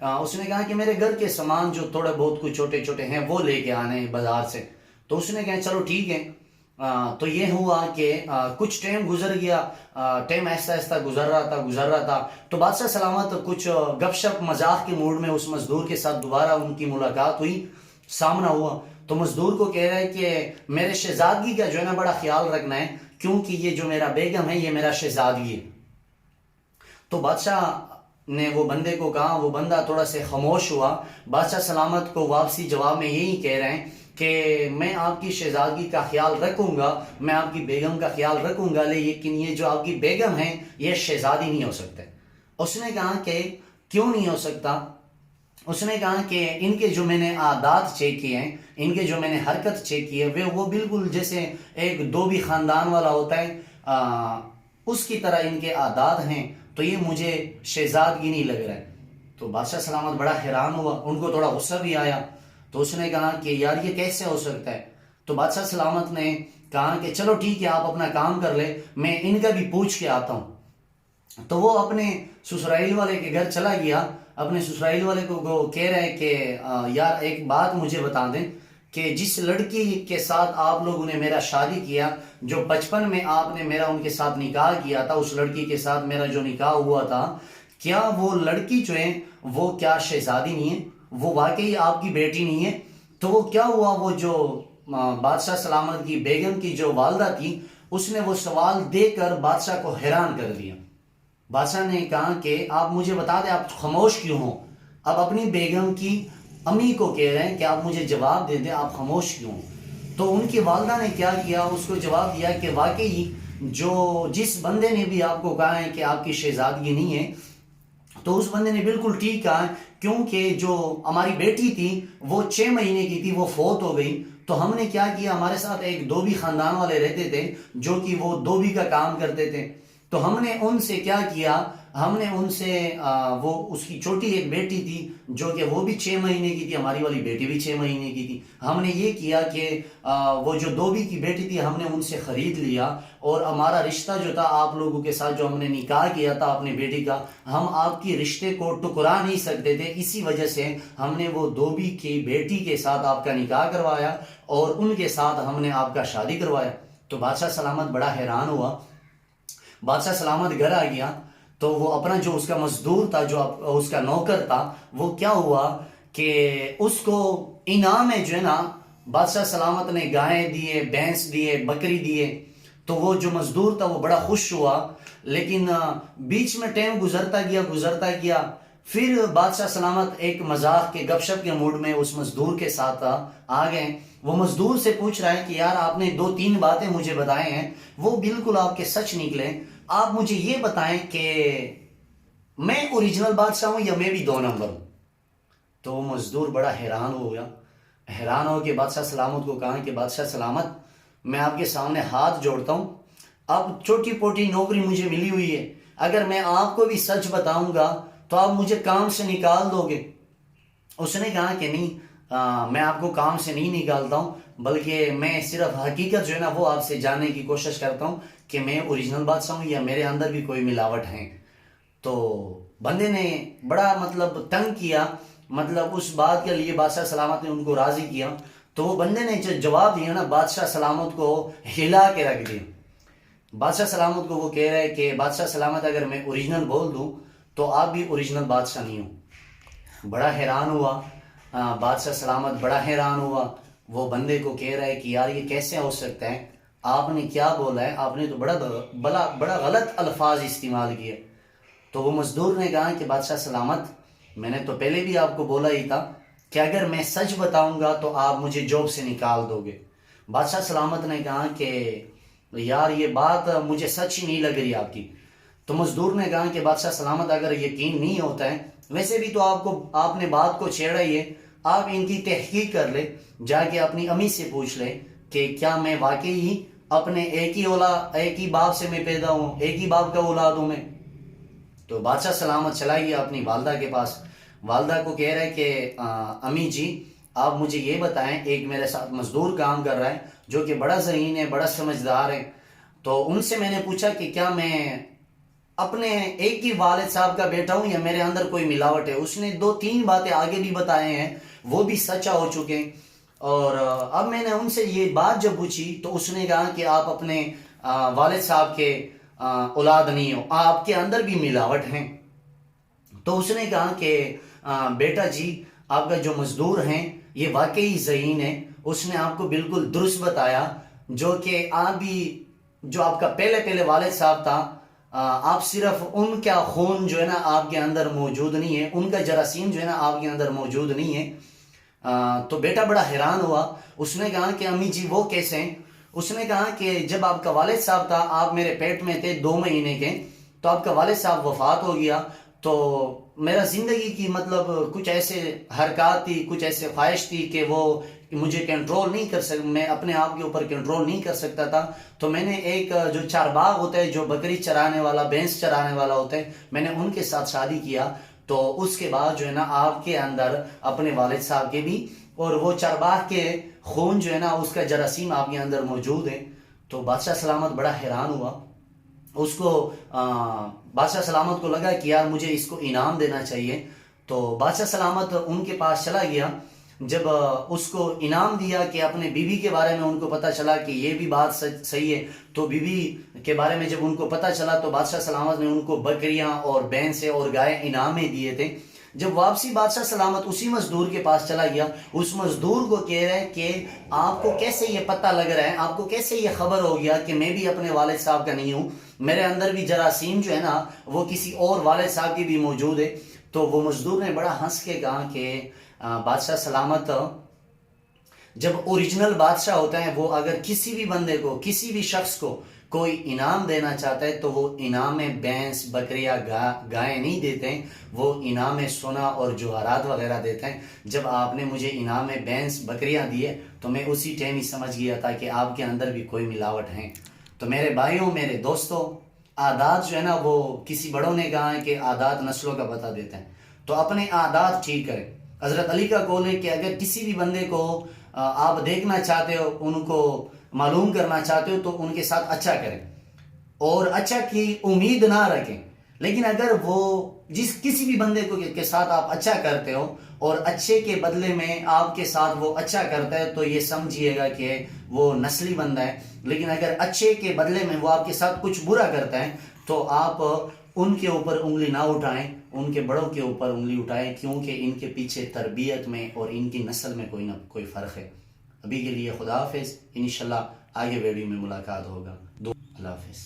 اس نے کہا کہ میرے گھر کے سامان جو تھوڑے بہت کچھ چھوٹے چھوٹے ہیں وہ لے کے آنے ہیں بازار سے. تو اس نے کہا چلو ٹھیک ہے. تو یہ ہوا کہ کچھ ٹائم گزر گیا. ٹائم آہستہ آہستہ گزر رہا تھا. تو بادشاہ سلامت کچھ گپ شپ مزاح کے موڈ میں اس مزدور کے ساتھ دوبارہ ان کی ملاقات ہوئی، سامنا ہوا. تو مزدور کو کہہ رہا ہے کہ میرے شہزادگی کا جو ہے نا بڑا خیال رکھنا ہے، کیونکہ یہ جو میرا بیگم ہے یہ میرا شہزادگی ہے. تو بادشاہ نے وہ بندے کو کہا، وہ بندہ تھوڑا سے خاموش ہوا. بادشاہ سلامت کو واپسی جواب میں یہی کہہ رہے ہیں کہ میں آپ کی شہزادگی کا خیال رکھوں گا، میں آپ کی بیگم کا خیال رکھوں گا، لیکن یہ جو آپ کی بیگم ہے یہ شہزادی نہیں ہو سکتے. اس نے کہا کہ کیوں نہیں ہو سکتا؟ اس نے کہا کہ ان کے جو میں نے عادات چیک کیے ہیں، ان کے جو میں نے حرکت چیک کی ہے وہ بالکل جیسے ایک دھوبی خاندان والا ہوتا ہے اس کی طرح ان کے عادات ہیں، تو یہ مجھے شہزادگی نہیں لگ رہا ہے. تو بادشاہ سلامت بڑا حیران ہوا، ان کو تھوڑا غصہ بھی آیا. تو اس نے کہا کہ یار یہ کیسے ہو سکتا ہے؟ تو بادشاہ سلامت نے کہا کہ چلو ٹھیک ہے، آپ اپنا کام کر لے، میں ان کا بھی پوچھ کے آتا ہوں. تو وہ اپنے سسرائیل والے کے گھر چلا گیا. اپنے سسرائیل والے کو کہہ رہے ہیں کہ یار ایک بات مجھے بتا دیں کہ جس لڑکی کے ساتھ آپ لوگوں نے میرا شادی کیا، جو بچپن میں آپ نے میرا ان کے ساتھ نکاح کیا تھا، اس لڑکی کے ساتھ میرا جو نکاح ہوا تھا، کیا وہ لڑکی جو ہے وہ کیا شہزادی نہیں ہے؟ وہ واقعی آپ کی بیٹی نہیں ہے؟ تو وہ کیا ہوا، وہ جو بادشاہ سلامت کی بیگم کی جو والدہ تھی، اس نے وہ سوال دے کر بادشاہ کو حیران کر دیا. بادشاہ نے کہا کہ آپ مجھے بتا دیں آپ خاموش کیوں ہو؟ اب اپنی بیگم کی امی کو کہہ رہے ہیں کہ آپ مجھے جواب دے دیں آپ خاموش کیوں ہو. تو ان کی والدہ نے کیا کیا، اس کو جواب دیا کہ واقعی جس بندے نے بھی آپ کو کہا ہے کہ آپ کی شہزادگی نہیں ہے، تو اس بندے نے بالکل ٹھیک کہا ہے، کیونکہ جو ہماری بیٹی تھی وہ 6 مہینے کی تھی، وہ فوت ہو گئی. تو ہم نے کیا کیا، ہمارے ساتھ ایک دھوبی خاندان والے رہتے تھے جو کہ وہ دھوبی کا کام کرتے تھے. تو ہم نے ان سے کیا کیا، ہم نے ان سے وہ اس کی چھوٹی ایک بیٹی تھی جو کہ وہ بھی 6 مہینے کی تھی، ہماری والی بیٹی بھی 6 مہینے کی تھی. ہم نے یہ کیا کہ وہ جو دھوبی کی بیٹی تھی ہم نے ان سے خرید لیا، اور ہمارا رشتہ جو تھا آپ لوگوں کے ساتھ جو ہم نے نکاح کیا تھا اپنے بیٹی کا، ہم آپ کی رشتے کو ٹکرا نہیں سکتے تھے. اسی وجہ سے ہم نے وہ دھوبی کی بیٹی کے ساتھ آپ کا نکاح کروایا اور ان کے ساتھ ہم نے آپ کا شادی کروایا. تو بادشاہ سلامت بڑا حیران ہوا. بادشاہ سلامت گھر آ گیا تو وہ اپنا جو اس کا مزدور تھا، جو اس کا نوکر تھا، وہ کیا ہوا کہ اس کو انعام میں جو ہے نا بادشاہ سلامت نے گائے دیے، بھینس دیے، بکری دیے. تو وہ جو مزدور تھا وہ بڑا خوش ہوا. لیکن بیچ میں ٹائم گزرتا گیا. پھر بادشاہ سلامت ایک مذاق کے گپ شپ کے موڈ میں اس مزدور کے ساتھ آ گئے. وہ مزدور سے پوچھ رہا ہے کہ یار آپ نے 2-3 باتیں مجھے بتائے ہیں، وہ بالکل آپ کے سچ نکلے. آپ مجھے یہ بتائیں کہ میں اوریجنل بادشاہ ہوں یا میں بھی 2 نمبر ہوں؟ تو وہ مزدور بڑا حیران ہو گیا. حیران ہو کے بادشاہ سلامت کو کہا کہ بادشاہ سلامت، میں آپ کے سامنے ہاتھ جوڑتا ہوں، اب چھوٹی پوٹی نوکری مجھے ملی ہوئی ہے، اگر میں آپ کو بھی سچ بتاؤں گا تو آپ مجھے کام سے نکال دو گے؟ اس نے کہا کہ نہیں، میں آپ کو کام سے نہیں نکالتا ہوں، بلکہ میں صرف حقیقت جو ہے نا وہ آپ سے جاننے کی کوشش کرتا ہوں کہ میں اوریجنل بادشاہ ہوں یا میرے اندر بھی کوئی ملاوٹ ہے. تو بندے نے بڑا تنگ کیا، اس بات کے لیے بادشاہ سلامت نے ان کو راضی کیا. تو وہ بندے نے جو جواب دیا نا بادشاہ سلامت کو ہلا کے رکھ دیا. بادشاہ سلامت کو وہ کہہ رہے کہ بادشاہ سلامت اگر میں اوریجنل بول دوں تو آپ بھی اوریجنل بادشاہ نہیں ہوں. بڑا حیران ہوا بادشاہ سلامت، بڑا حیران ہوا. وہ بندے کو کہہ رہا ہے کہ یار یہ کیسے ہو سکتا ہے، آپ نے کیا بولا ہے، آپ نے تو بڑا غلط الفاظ استعمال کیے. تو وہ مزدور نے کہا کہ بادشاہ سلامت، میں نے تو پہلے بھی آپ کو بولا ہی تھا کہ اگر میں سچ بتاؤں گا تو آپ مجھے جاب سے نکال دو گے. بادشاہ سلامت نے کہا کہ یار یہ بات مجھے سچ ہی نہیں لگ رہی آپ کی. تو مزدور نے کہا کہ بادشاہ سلامت اگر یقین نہیں ہوتا ہے، ویسے بھی تو آپ نے بات کو چھیڑا ہی ہے، آپ ان کی تحقیق کر لے، جا کے اپنی امی سے پوچھ لے کہ کیا میں واقعی اپنے ایک ہی باپ سے میں پیدا ہوں، ایک ہی باپ کا اولاد ہوں میں. تو بادشاہ سلامت چلا گیا اپنی والدہ کے پاس. والدہ کو کہہ رہے کہ امی جی آپ مجھے یہ بتائیں، ایک میرے ساتھ مزدور کام کر رہا ہے جو کہ بڑا ذہین ہے، بڑا سمجھدار ہے. تو ان سے میں نے پوچھا کہ کیا میں اپنے ایک ہی والد صاحب کا بیٹا ہوں یا میرے اندر کوئی ملاوٹ ہے. اس نے 2-3 باتیں آگے بھی بتائے ہیں، وہ بھی سچا ہو چکے ہیں. اور اب میں نے ان سے یہ بات جب پوچھی تو اس نے کہا کہ آپ اپنے والد صاحب کے اولاد نہیں ہو، آپ کے اندر بھی ملاوٹ ہیں. تو اس نے کہا کہ بیٹا جی، آپ کا جو مزدور ہیں یہ واقعی ذہین ہے، اس نے آپ کو بالکل درست بتایا، جو کہ آپ بھی، جو آپ کا پہلے والد صاحب تھا، آپ صرف ان کا خون جو ہے نا آپ کے اندر موجود نہیں ہے، ان کا جراثیم جو ہے نا آپ کے اندر موجود نہیں ہے. تو بیٹا بڑا حیران ہوا. اس نے کہا کہ امی جی وہ کیسے ہیں؟ اس نے کہا کہ جب آپ کا والد صاحب تھا، آپ میرے پیٹ میں تھے 2 مہینے کے، تو آپ کا والد صاحب وفات ہو گیا. تو میرا زندگی کی مطلب کچھ ایسے حرکات تھی، کچھ ایسے خواہش تھی کہ وہ مجھے کنٹرول نہیں کر سک، میں اپنے آپ کے اوپر کنٹرول نہیں کر سکتا تھا. تو میں نے ایک جو چارباغ ہوتا ہے، جو بکری چرانے والا، بھینس چرانے والا ہوتا ہے، میں نے ان کے ساتھ شادی کیا. تو اس کے بعد جو ہے نا آپ کے اندر اپنے والد صاحب کے بھی اور وہ چارباغ کے خون جو ہے نا اس کا جراثیم آپ کے اندر موجود ہے. تو بادشاہ سلامت بڑا حیران ہوا. اس کو بادشاہ سلامت کو لگا کہ یار مجھے اس کو انعام دینا چاہیے. تو بادشاہ سلامت ان کے پاس چلا گیا. جب اس کو انعام دیا کہ اپنے بیوی کے بارے میں ان کو پتہ چلا کہ یہ بھی بات صحیح ہے، تو بیوی کے بارے میں جب ان کو پتہ چلا تو بادشاہ سلامت نے ان کو بکریاں اور بھینسیں اور گائے انعام میں دیے تھے. جب واپسی بادشاہ سلامت اسی مزدور کے پاس چلا گیا، اس مزدور کو کہہ رہے کہ آپ کو کیسے یہ پتہ لگ رہا ہے، آپ کو کیسے یہ خبر ہو گیا کہ میں بھی اپنے والد صاحب کا نہیں ہوں، میرے اندر بھی جراثیم جو ہے نا وہ کسی اور والد صاحب کی بھی موجود ہے. تو وہ مزدور نے بڑا ہنس کے کہا کہ بادشاہ سلامت، جب اوریجنل بادشاہ ہوتا ہے وہ اگر کسی بھی بندے کو، کسی بھی شخص کو کوئی انعام دینا چاہتا ہے تو وہ انعام میں بھینس، بکریاں، گائے نہیں دیتے ہیں، وہ انعام میں سونا اور جوہرات وغیرہ دیتے ہیں. جب آپ نے مجھے انعام میں بھینس، بکریاں دیے تو میں اسی ٹائم ہی سمجھ گیا تھا کہ آپ کے اندر بھی کوئی ملاوٹ ہے. تو میرے بھائیوں، میرے دوستوں، عادات جو ہے نا وہ کسی بڑوں نے کہا ہے کہ عادات نسلوں کا بتا دیتے ہیں. تو اپنے عادات ٹھیک کریں. حضرت علی کا قول ہے کہ اگر کسی بھی بندے کو آپ دیکھنا چاہتے ہو، ان کو معلوم کرنا چاہتے ہو تو ان کے ساتھ اچھا کریں اور اچھا کی امید نہ رکھیں. لیکن اگر وہ کسی بھی بندے کو کے ساتھ آپ اچھا کرتے ہو اور اچھے کے بدلے میں آپ کے ساتھ وہ اچھا کرتا ہے تو یہ سمجھیے گا کہ وہ نسلی بندہ ہے. لیکن اگر اچھے کے بدلے میں وہ آپ کے ساتھ کچھ برا کرتا ہے تو آپ ان کے اوپر انگلی نہ اٹھائیں، ان کے بڑوں کے اوپر انگلی اٹھائیں، کیونکہ ان کے پیچھے تربیت میں اور ان کی نسل میں کوئی نہ کوئی فرق ہے. ابھی کے لیے خدا حافظ. انشاءاللہ آگے ویڈیو میں ملاقات ہوگا. اللہ حافظ.